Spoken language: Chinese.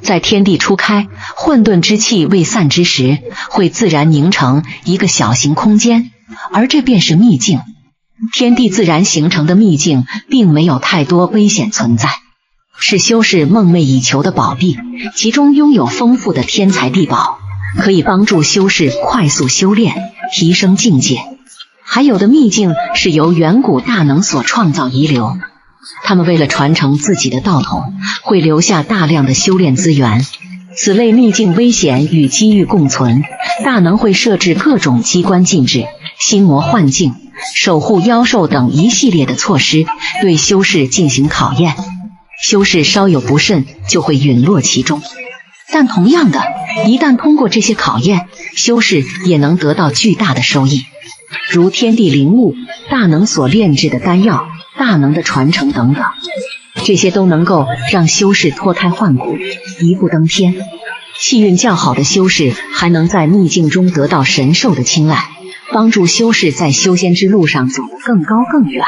在天地初开、混沌之气未散之时，会自然凝成一个小型空间，而这便是秘境。天地自然形成的秘境，并没有太多危险存在，是修士梦寐以求的宝地，其中拥有丰富的天材地宝，可以帮助修士快速修炼，提升境界。还有的秘境是由远古大能所创造遗留，他们为了传承自己的道统，会留下大量的修炼资源。此类秘境危险与机遇共存，大能会设置各种机关禁制、心魔幻境、守护妖兽等一系列的措施，对修士进行考验。修士稍有不慎，就会陨落其中。但同样的，一旦通过这些考验，修士也能得到巨大的收益，如天地灵物、大能所炼制的丹药、大能的传承等等，这些都能够让修士脱胎换骨，一步登天。气运较好的修士还能在秘境中得到神兽的青睐，帮助修士在修仙之路上走得更高更远。